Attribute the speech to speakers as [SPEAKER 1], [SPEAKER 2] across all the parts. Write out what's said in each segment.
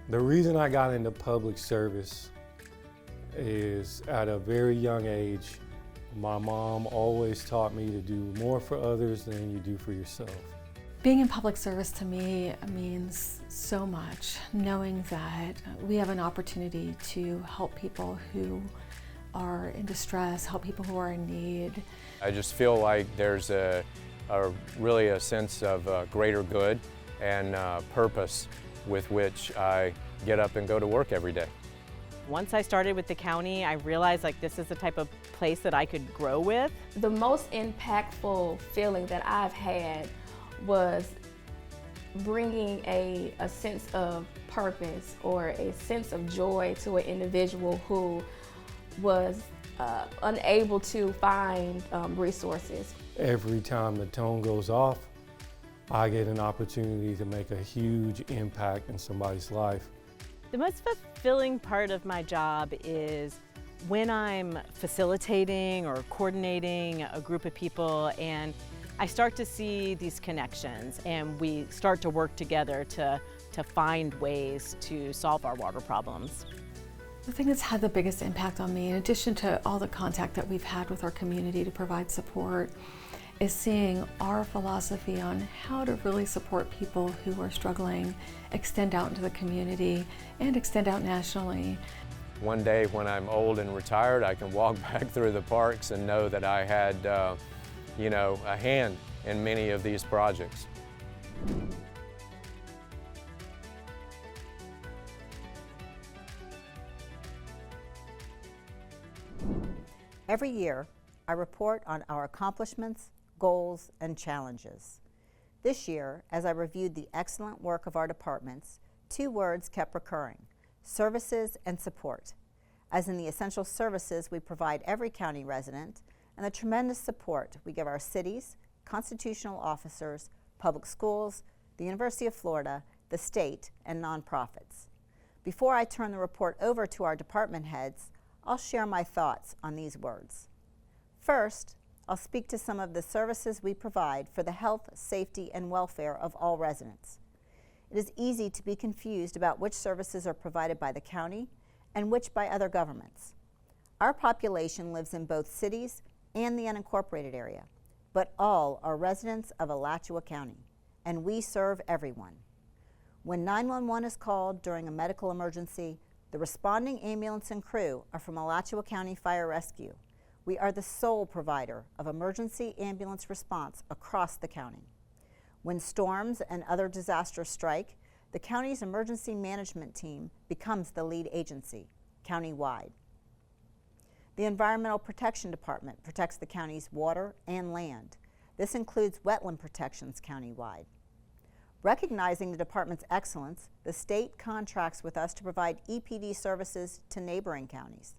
[SPEAKER 1] The reason I got into public service is at a very young age, my mom always taught me to do more for others than you do for yourself.
[SPEAKER 2] Being in public service to me means so much, knowing that we have an opportunity to help people who are in distress, help people who are in need.
[SPEAKER 3] I just feel like there's really a sense of greater good and purpose with which I get up and go to work every day.
[SPEAKER 4] Once I started with the county, I realized like this is the type of place that I could grow with.
[SPEAKER 5] The most impactful feeling that I've had was bringing a sense of purpose or a sense of joy to an individual who was unable to find resources.
[SPEAKER 1] Every time the tone goes off, I get an opportunity to make a huge impact in somebody's life.
[SPEAKER 4] The most fulfilling part of my job is when I'm facilitating or coordinating a group of people and I start to see these connections and we start to work together to find ways to solve our water problems.
[SPEAKER 2] The thing that's had the biggest impact on me, in addition to all the contact that we've had with our community to provide support, is seeing our philosophy on how to really support people who are struggling, extend out into the community, and extend out nationally.
[SPEAKER 3] One day when I'm old and retired, I can walk back through the parks and know that I had, a hand in many of these projects.
[SPEAKER 6] Every year, I report on our accomplishments, goals, and challenges. This year, as I reviewed the excellent work of our departments, 2 words kept recurring: services and support, as in the essential services we provide every county resident and the tremendous support we give our cities, constitutional officers, public schools, the University of Florida, the state, and nonprofits. Before I turn the report over to our department heads, I'll share my thoughts on these words. First, I'll speak to some of the services we provide for the health, safety, and welfare of all residents. It is easy to be confused about which services are provided by the county and which by other governments. Our population lives in both cities and the unincorporated area, but all are residents of Alachua County, and we serve everyone. When 911 is called during a medical emergency, the responding ambulance and crew are from Alachua County Fire Rescue. We are the sole provider of emergency ambulance response across the county. When storms and other disasters strike, the county's emergency management team becomes the lead agency, countywide. The Environmental Protection Department protects the county's water and land. This includes wetland protections countywide. Recognizing the department's excellence, the state contracts with us to provide EPD services to neighboring counties.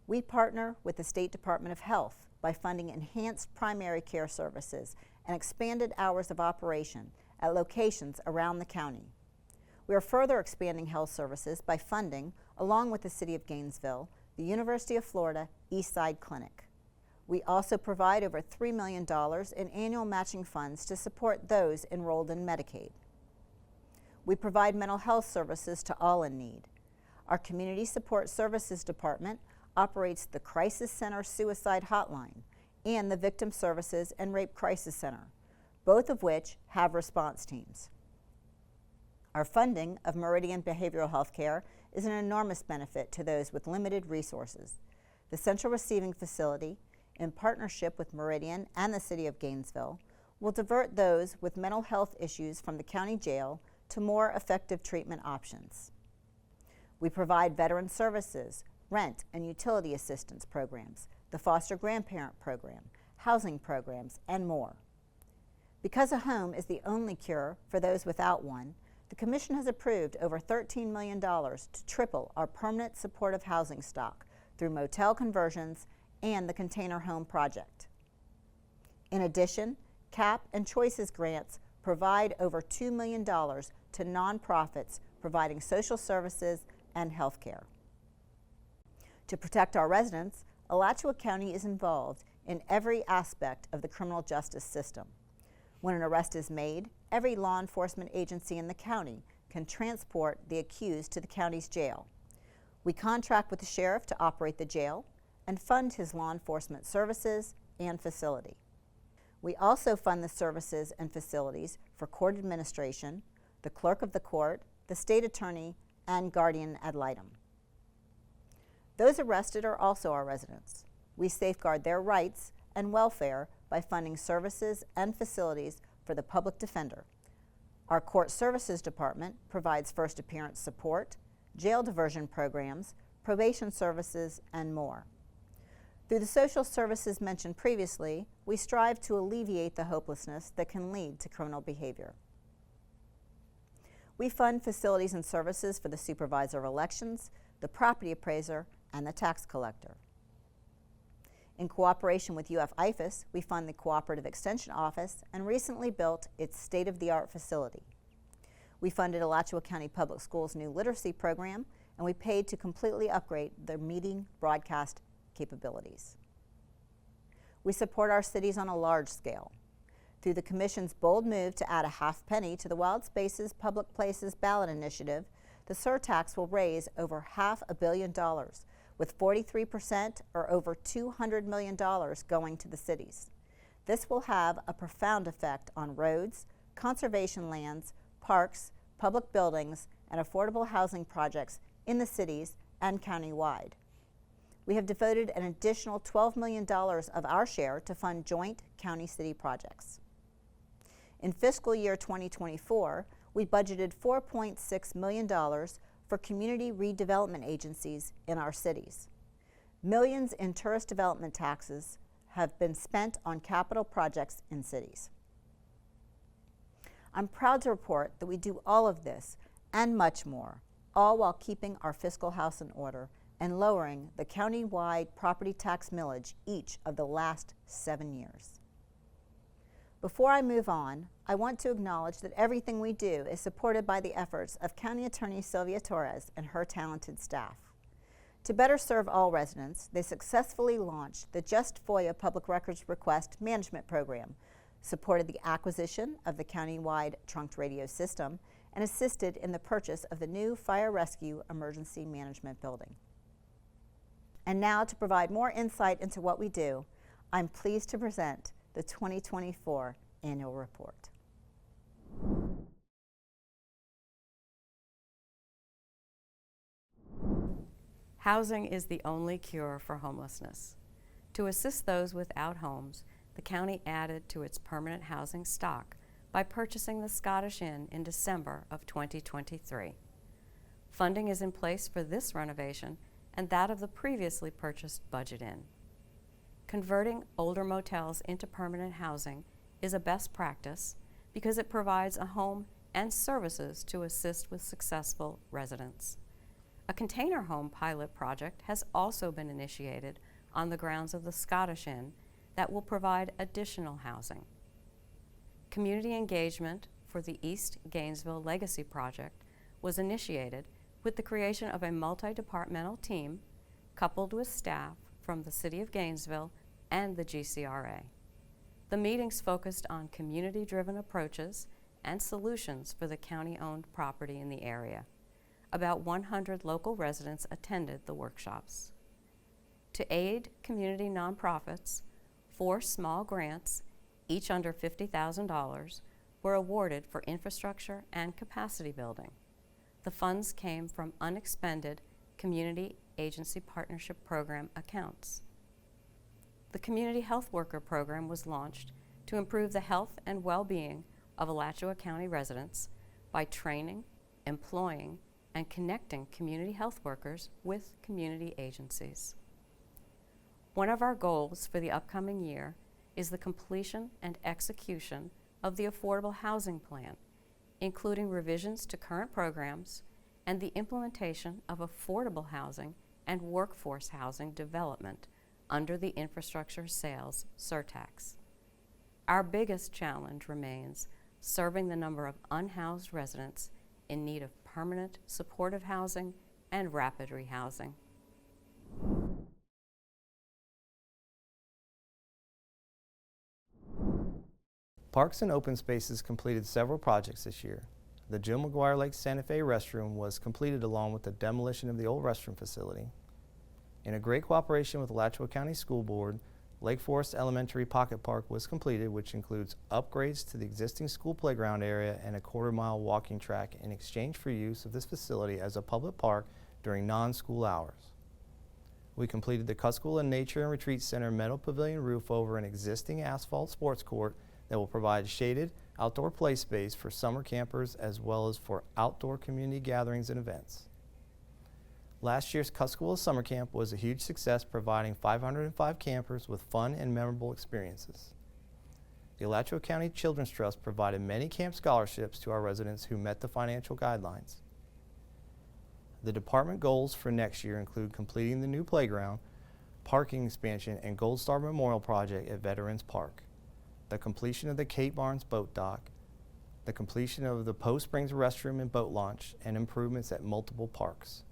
[SPEAKER 6] We partner with the State Department of Health by funding enhanced primary care services and expanded hours of operation at locations around the county. We are further expanding health services by funding, along with the City of Gainesville, the University of Florida Eastside Clinic. We also provide over $3 million in annual matching funds to support those enrolled in Medicaid. We provide mental health services to all in need. Our Community Support Services Department operates the Crisis Center Suicide Hotline and the Victim Services and Rape Crisis Center, both of which have response teams. Our funding of Meridian Behavioral Health Care is an enormous benefit to those with limited resources. The Central Receiving Facility, in partnership with Meridian and the City of Gainesville, will divert those with mental health issues from the county jail to more effective treatment options. We provide veteran services, rent and utility assistance programs, the foster grandparent program, housing programs, and more. Because a home is the only cure for those without one, the Commission has approved over $13 million to triple our permanent supportive housing stock through motel conversions and the Container Home Project. In addition, CAP and Choices grants provide over $2 million to nonprofits providing social services and health care. To protect our residents, Alachua County is involved in every aspect of the criminal justice system. When an arrest is made, every law enforcement agency in the county can transport the accused to the county's jail. We contract with the sheriff to operate the jail and fund his law enforcement services and facility. We also fund the services and facilities for court administration, the clerk of the court, the state attorney, and guardian ad litem. Those arrested are also our residents. We safeguard their rights and welfare by funding services and facilities for the public defender. Our court services department provides first appearance support, jail diversion programs, probation services, and more. Through the social services mentioned previously, we strive to alleviate the hopelessness that can lead to criminal behavior. We fund facilities and services for the supervisor of elections, the property appraiser, and the tax collector. In cooperation with UF-IFAS, we fund the Cooperative Extension Office and recently built its state-of-the-art facility. We funded Alachua County Public Schools' new literacy program, and we paid to completely upgrade their meeting broadcast capabilities. We support our cities on a large scale. Through the Commission's bold move to add a half penny to the Wild Spaces Public Places ballot initiative, the surtax will raise over $500 million, with 43% or over $200 million going to the cities. This will have a profound effect on roads, conservation lands, parks, public buildings, and affordable housing projects in the cities and countywide. We have devoted an additional $12 million of our share to fund joint county-city projects. In fiscal year 2024, we budgeted $4.6 million for community redevelopment agencies in our cities. Millions in tourist development taxes have been spent on capital projects in cities. I'm proud to report that we do all of this and much more, all while keeping our fiscal house in order and lowering the county-wide property tax millage each of the last 7 years. Before I move on, I want to acknowledge that everything we do is supported by the efforts of County Attorney Sylvia Torres and her talented staff. To better serve all residents, they successfully launched the Just FOIA Public Records Request Management Program, supported the acquisition of the county-wide trunked radio system, and assisted in the purchase of the new Fire Rescue Emergency Management Building. And now, to provide more insight into what we do, I'm pleased to present the 2024 Annual Report.
[SPEAKER 7] Housing is the only cure for homelessness. To assist those without homes, the county added to its permanent housing stock by purchasing the Scottish Inn in December of 2023. Funding is in place for this renovation and that of the previously purchased Budget Inn. Converting older motels into permanent housing is a best practice because it provides a home and services to assist with successful residents. A container home pilot project has also been initiated on the grounds of the Scottish Inn that will provide additional housing. Community engagement for the East Gainesville Legacy Project was initiated with the creation of a multi-departmental team coupled with staff from the City of Gainesville and the GCRA. The meetings focused on community-driven approaches and solutions for the county-owned property in the area. About 100 local residents attended the workshops. To aid community nonprofits, 4 small grants, each under $50,000, were awarded for infrastructure and capacity building. The funds came from unexpended Community Agency Partnership Program accounts. The Community Health Worker Program was launched to improve the health and well-being of Alachua County residents by training, employing, and connecting community health workers with community agencies. One of our goals for the upcoming year is the completion and execution of the Affordable Housing Plan, including revisions to current programs and the implementation of affordable housing and workforce housing development under the infrastructure sales surtax. Our biggest challenge remains serving the number of unhoused residents in need of permanent supportive housing and rapid rehousing.
[SPEAKER 8] Parks and Open Spaces completed several projects this year. The Jill McGuire Lake Santa Fe restroom was completed along with the demolition of the old restroom facility. In a great cooperation with Alachua County School Board, Lake Forest Elementary Pocket Park was completed, which includes upgrades to the existing school playground area and a quarter-mile walking track in exchange for use of this facility as a public park during non-school hours. We completed the Cuskula Nature and Retreat Center metal pavilion roof over an existing asphalt sports court that will provide shaded outdoor play space for summer campers as well as for outdoor community gatherings and events. Last year's Cuskula Summer Camp was a huge success, providing 505 campers with fun and memorable experiences. The Alachua County Children's Trust provided many camp scholarships to our residents who met the financial guidelines. The department goals for next year include completing the new playground, parking expansion, and Gold Star Memorial Project at Veterans Park, the completion of the Kate Barnes boat dock, the completion of the Post Springs restroom and boat launch, and improvements at multiple parks.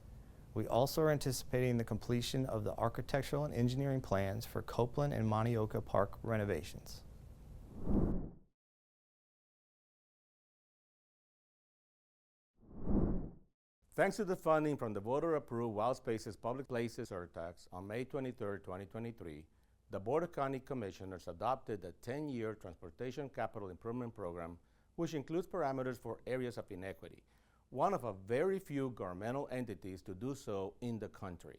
[SPEAKER 8] We also are anticipating the completion of the architectural and engineering plans for Copeland and Monteoka Park renovations.
[SPEAKER 9] Thanks to the funding from the voter-approved Wild Spaces Public Places Surtax on May 23, 2023, the Board of County Commissioners adopted the 10-year Transportation Capital Improvement Program, which includes parameters for areas of inequity, one of a very few governmental entities to do so in the country.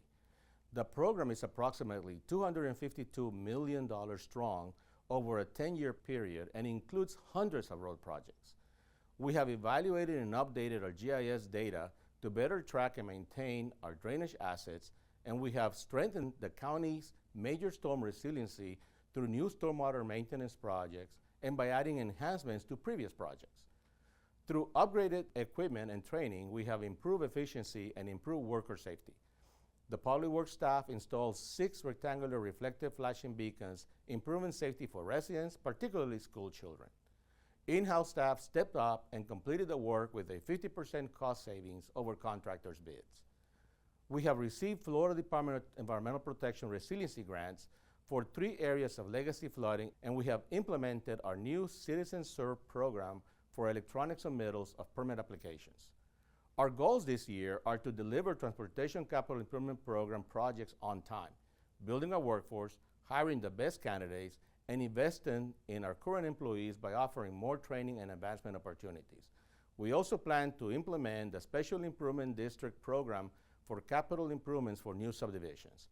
[SPEAKER 9] The program is approximately $252 million strong over a 10-year period and includes hundreds of road projects. We have evaluated and updated our GIS data to better track and maintain our drainage assets, and we have strengthened the county's major storm resiliency through new stormwater maintenance projects and by adding enhancements to previous projects. Through upgraded equipment and training, we have improved efficiency and improved worker safety. The Public Works staff installed 6 rectangular reflective flashing beacons, improving safety for residents, particularly school children. In-house staff stepped up and completed the work with a 50% cost savings over contractors' bids. We have received Florida Department of Environmental Protection resiliency grants for 3 areas of legacy flooding, and we have implemented our new Citizen Serve program for electronic submittals of permit applications. Our goals this year are to deliver Transportation Capital Improvement Program projects on time, building our workforce, hiring the best candidates, and investing in our current employees by offering more training and advancement opportunities. We also plan to implement the Special Improvement District program for capital improvements for new subdivisions.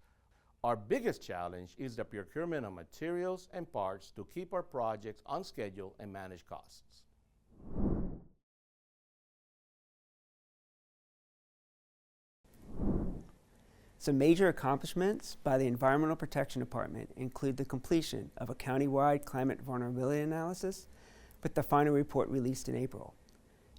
[SPEAKER 9] Our biggest challenge is the procurement of materials and parts to keep our projects on schedule and manage costs.
[SPEAKER 10] Some major accomplishments by the Environmental Protection Department include the completion of a county-wide climate vulnerability analysis with the final report released in April,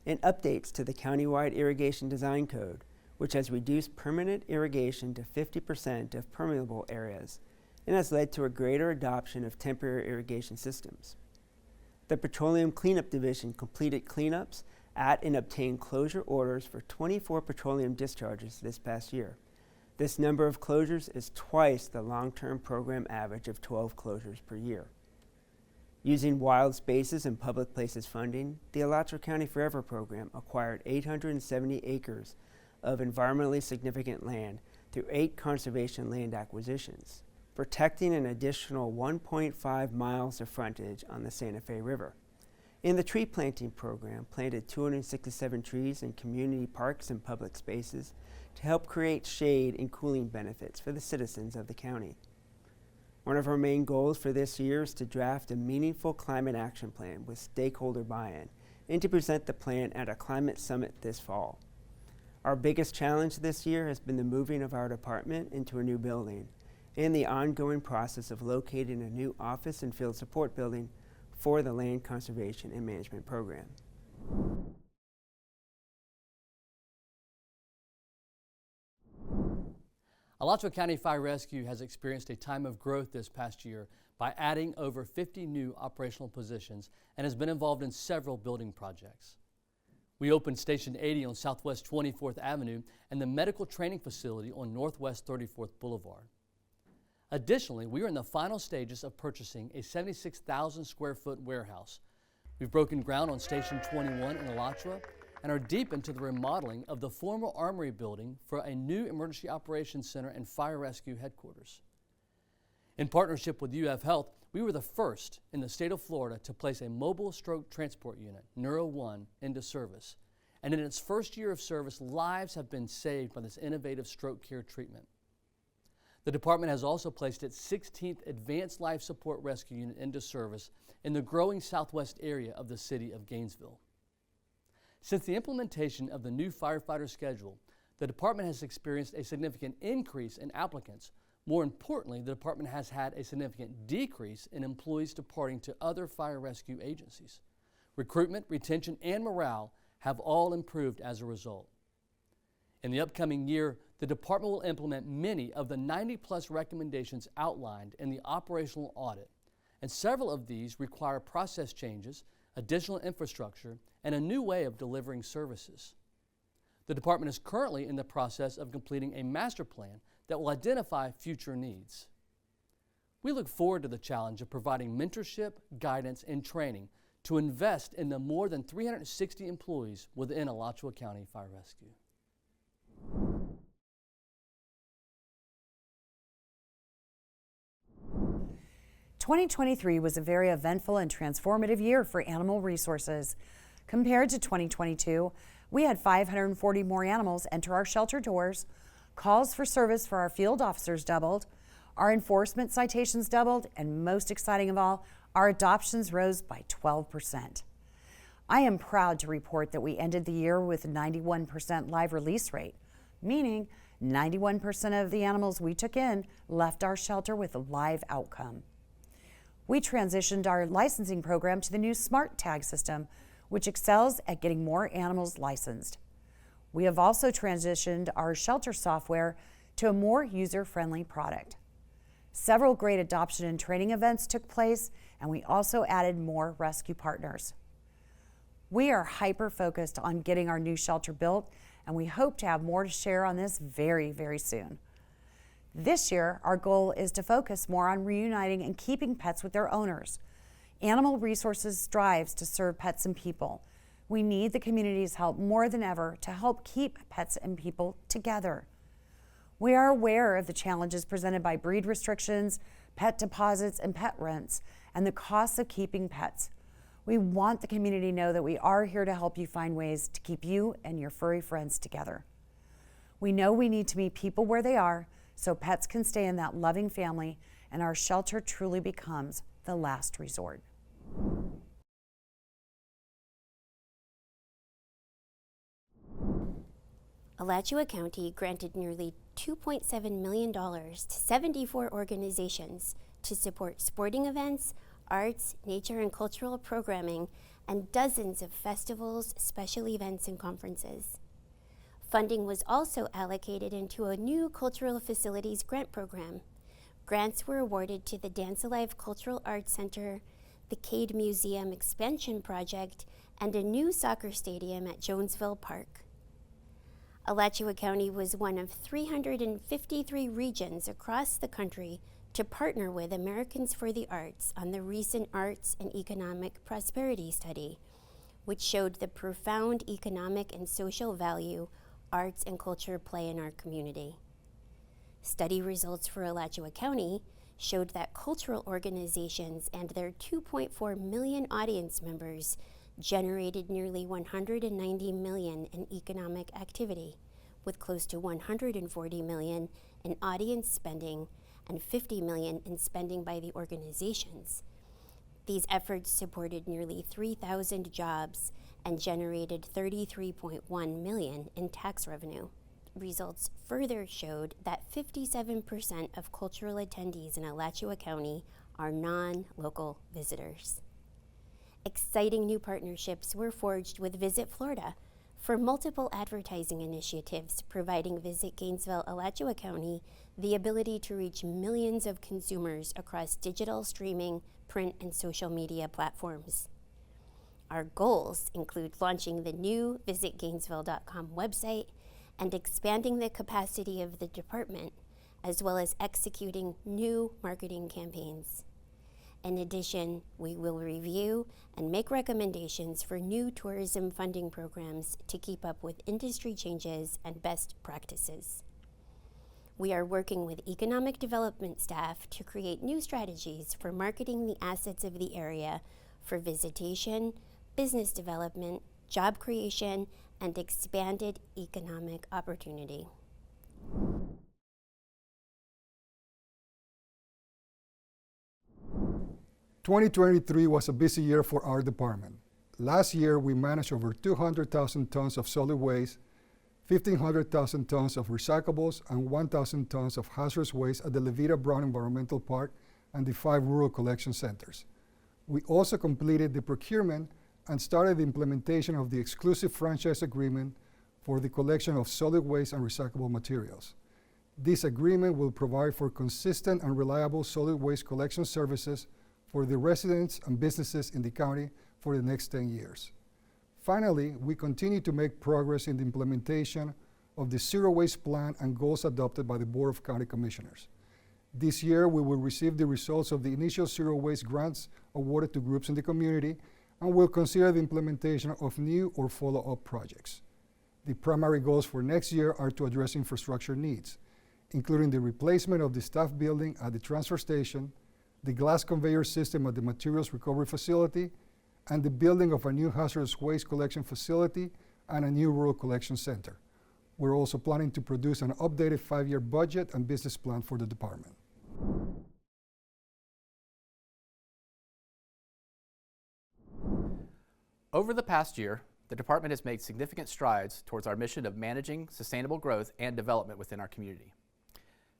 [SPEAKER 10] and updates to the county-wide irrigation design code, which has reduced permanent irrigation to 50% of permeable areas and has led to a greater adoption of temporary irrigation systems. The Petroleum Cleanup Division completed cleanups at and obtained closure orders for 24 petroleum discharges this past year. This number of closures is twice the long-term program average of 12 closures per year. Using Wild Spaces and Public Places funding, the Alachua County Forever program acquired 870 acres of environmentally significant land through 8 conservation land acquisitions, protecting an additional 1.5 miles of frontage on the Santa Fe River. In the tree planting program, planted 267 trees in community parks and public spaces to help create shade and cooling benefits for the citizens of the county. One of our main goals for this year is to draft a meaningful climate action plan with stakeholder buy-in and to present the plan at a climate summit this fall. Our biggest challenge this year has been the moving of our department into a new building and the ongoing process of locating a new office and field support building for the Land Conservation and Management Program.
[SPEAKER 11] Alachua County Fire Rescue has experienced a time of growth this past year by adding over 50 new operational positions and has been involved in several building projects. We opened Station 80 on Southwest 24th Avenue and the medical training facility on Northwest 34th Boulevard. Additionally, we are in the final stages of purchasing a 76,000 square foot warehouse. We've broken ground on Station 21 in Alachua, and are deep into the remodeling of the former Armory building for a new Emergency Operations Center and Fire Rescue Headquarters. In partnership with UF Health, we were the first in the state of Florida to place a mobile stroke transport unit, Neuro 1, into service. And in its first year of service, lives have been saved by this innovative stroke care treatment. The department has also placed its 16th Advanced Life Support Rescue Unit into service in the growing southwest area of the city of Gainesville. Since the implementation of the new firefighter schedule, the department has experienced a significant increase in applicants. More importantly, the department has had a significant decrease in employees departing to other fire rescue agencies. Recruitment, retention, and morale have all improved as a result. In the upcoming year, the department will implement many of the 90-plus recommendations outlined in the operational audit, and several of these require process changes, additional infrastructure, and a new way of delivering services. The department is currently in the process of completing a master plan that will identify future needs. We look forward to the challenge of providing mentorship, guidance, and training to invest in the more than 360 employees within Alachua County Fire Rescue.
[SPEAKER 12] "2023 was a very eventful and transformative year for animal resources. Compared to 2022, we had 540 more animals enter our shelter doors, calls for service for our field officers doubled, our enforcement citations doubled, and most exciting of all, our adoptions rose by 12%. I am proud to report that we ended the year with a 91% live release rate, meaning 91% of the animals we took in left our shelter with a live outcome. We transitioned our licensing program to the new Smart Tag system, which excels at getting more animals licensed. We have also transitioned our shelter software to a more user-friendly product. Several great adoption and training events took place, and we also added more rescue partners. We are hyper-focused on getting our new shelter built, and we hope to have more to share on this very, very soon. This year, our goal is to focus more on reuniting and keeping pets with their owners. Animal Resources strives to serve pets and people. We need the community's help more than ever to help keep pets and people together. We are aware of the challenges presented by breed restrictions, pet deposits, and pet rents, and the costs of keeping pets. We want the community to know that we are here to help you find ways to keep you and your furry friends together. We know we need to meet people where they are so pets can stay in that loving family and our shelter truly becomes the last resort.
[SPEAKER 13] Alachua County granted nearly $2.7 million to 74 organizations to support sporting events, arts, nature and cultural programming, and dozens of festivals, special events, and conferences. Funding was also allocated into a new cultural facilities grant program. Grants were awarded to the Dance Alive Cultural Arts Center, the Cade Museum Expansion Project, and a new soccer stadium at Jonesville Park. Alachua County was one of 353 regions across the country to partner with Americans for the Arts on the recent Arts and Economic Prosperity Study, which showed the profound economic and social value arts and culture play in our community. Study results for Alachua County showed that cultural organizations and their 2.4 million audience members generated nearly $190 million in economic activity, with close to $140 million in audience spending and $50 million in spending by the organizations. These efforts supported nearly 3,000 jobs and generated $33.1 million in tax revenue. Results further showed that 57% of cultural attendees in Alachua County are non-local visitors. Exciting new partnerships were forged with Visit Florida for multiple advertising initiatives, providing Visit Gainesville, Alachua County the ability to reach millions of consumers across digital, streaming, print, and social media platforms. Our goals include launching the new visitgainesville.com website and expanding the capacity of the department, as well as executing new marketing campaigns. In addition, we will review and make recommendations for new tourism funding programs to keep up with industry changes and best practices. We are working with economic development staff to create new strategies for marketing the assets of the area for visitation, business development, job creation, and expanded economic opportunity.
[SPEAKER 14] 2023 was a busy year for our department. Last year, we managed over 200,000 tons of solid waste, 1,500,000 tons of recyclables, and 1,000 tons of hazardous waste at the Levita Brown Environmental Park and the 5 rural collection centers. We also completed the procurement and started the implementation of the exclusive franchise agreement for the collection of solid waste and recyclable materials. This agreement will provide for consistent and reliable solid waste collection services for the residents and businesses in the county for the next 10 years. Finally, we continue to make progress in the implementation of the Zero Waste Plan and goals adopted by the Board of County Commissioners. This year, we will receive the results of the initial zero waste grants awarded to groups in the community and will consider the implementation of new or follow-up projects. The primary goals for next year are to address infrastructure needs, including the replacement of the staff building at the transfer station, the glass conveyor system at the materials recovery facility, and the building of a new hazardous waste collection facility and a new rural collection center. We're also planning to produce an updated 5-year budget and business plan for the department.
[SPEAKER 15] Over the past year, the department has made significant strides towards our mission of managing sustainable growth and development within our community.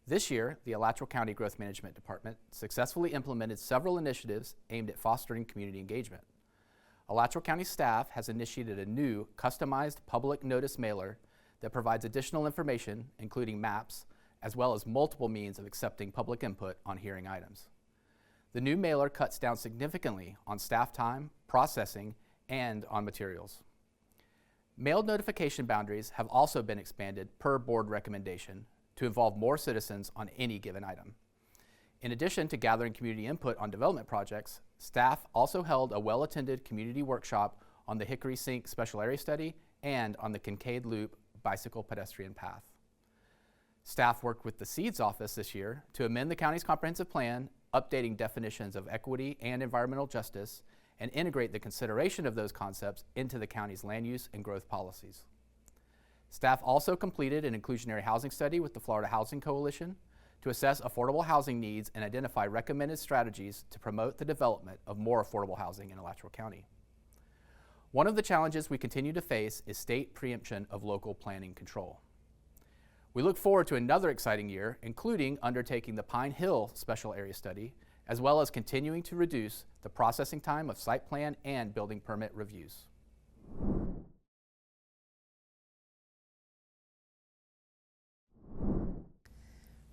[SPEAKER 15] This year, the Alachua County Growth Management Department successfully implemented several initiatives aimed at fostering community engagement. Alachua County staff has initiated a new customized public notice mailer that provides additional information, including maps, as well as multiple means of accepting public input on hearing items. The new mailer cuts down significantly on staff time, processing, and on materials. Mailed notification boundaries have also been expanded per board recommendation to involve more citizens on any given item. In addition to gathering community input on development projects, staff also held a well-attended community workshop on the Hickory Sink Special Area Study and on the Kincaid Loop bicycle pedestrian path. Staff worked with the SEEDS office this year to amend the county's comprehensive plan, updating definitions of equity and environmental justice, and integrate the consideration of those concepts into the county's land use and growth policies. Staff also completed an inclusionary housing study with the Florida Housing Coalition to assess affordable housing needs and identify recommended strategies to promote the development of more affordable housing in Alachua County. One of the challenges we continue to face is state preemption of local planning control. We look forward to another exciting year, including undertaking the Pine Hill Special Area Study, as well as continuing to reduce the processing time of site plan and building permit reviews.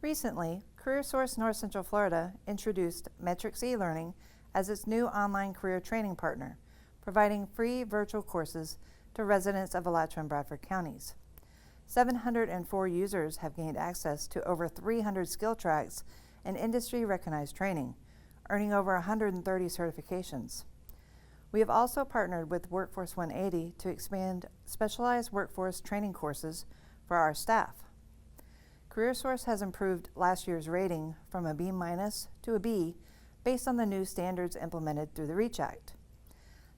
[SPEAKER 16] Recently, CareerSource North Central Florida introduced Metrics eLearning as its new online career training partner, providing free virtual courses to residents of Alachua and Bradford counties. 704 users have gained access to over 300 skill tracks and industry-recognized training, earning over 130 certifications. We have also partnered with Workforce 180 to expand specialized workforce training courses for our staff. CareerSource has improved last year's rating from a B- to a B based on the new standards implemented through the REACH Act.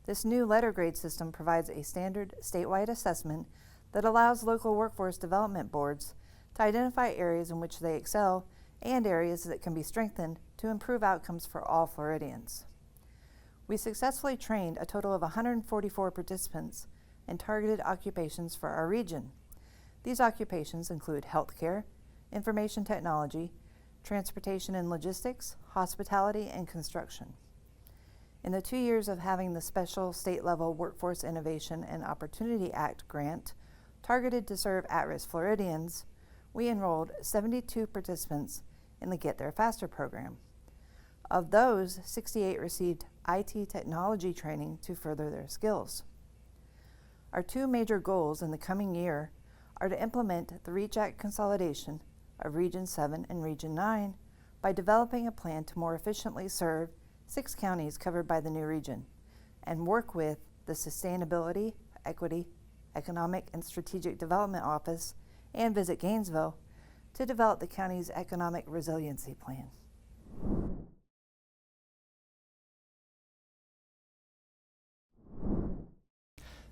[SPEAKER 16] This new letter grade system provides a standard statewide assessment that allows local workforce development boards to identify areas in which they excel and areas that can be strengthened to improve outcomes for all Floridians. We successfully trained a total of 144 participants in targeted occupations for our region. These occupations include healthcare, information technology, transportation and logistics, hospitality, and construction. In the 2 years of having the special state-level Workforce Innovation and Opportunity Act grant targeted to serve at-risk Floridians, we enrolled 72 participants in the Get There Faster program. Of those, 68 received IT technology training to further their skills. Our 2 major goals in the coming year are to implement the REACH Act consolidation of Region 7 and Region 9 by developing a plan to more efficiently serve 6 counties covered by the new region, and work with the Sustainability, Equity, Economic and Strategic Development Office and Visit Gainesville to develop the county's economic resiliency plan.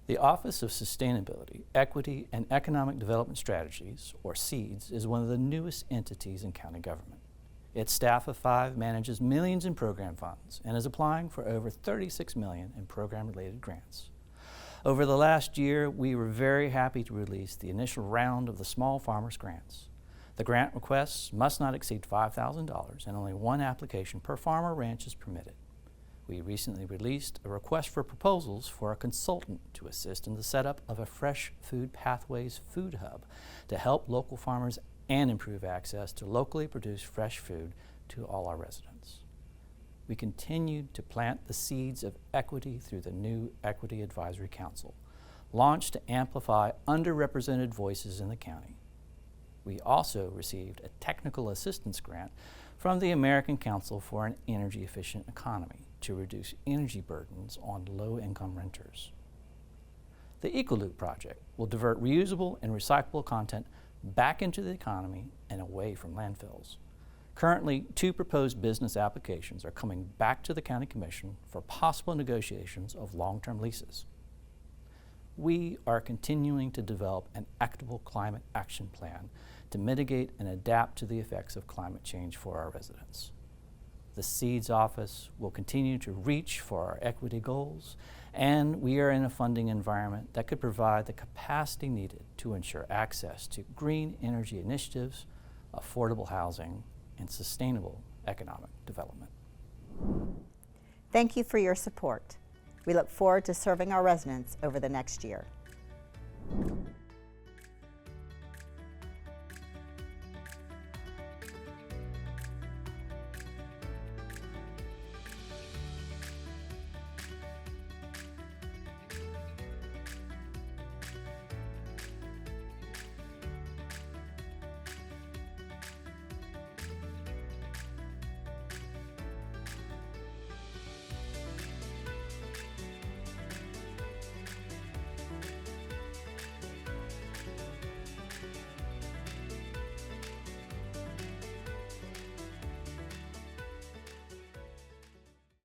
[SPEAKER 17] The Office of Sustainability, Equity, and Economic Development Strategies, or SEEDS, is one of the newest entities in county government. Its staff of 5 manages millions in program funds and is applying for over $36 million in program-related grants. Over the last year, we were very happy to release the initial round of the Small Farmers Grants. The grant requests must not exceed $5,000 and only 1 application per farm or ranch is permitted. We recently released a request for proposals for a consultant to assist in the setup of a Fresh Food Pathways food hub to help local farmers and improve access to locally produced fresh food to all our residents. We continued to plant the seeds of equity through the new Equity Advisory Council, launched to amplify underrepresented voices in the county. We also received a technical assistance grant from the American Council for an Energy Efficient Economy to reduce energy burdens on low-income renters. The EcoLoop project will divert reusable and recyclable content back into the economy and away from landfills. Currently, 2 proposed business applications are coming back to the County Commission for possible negotiations of long-term leases. We are continuing to develop an equitable climate action plan to mitigate and adapt to the effects of climate change for our residents. The SEEDS office will continue to reach for our equity goals, and we are in a funding environment that could provide the capacity needed to ensure access to green energy initiatives, affordable housing, and sustainable economic development.
[SPEAKER 6] Thank you for your support. We look forward to serving our residents over the next year.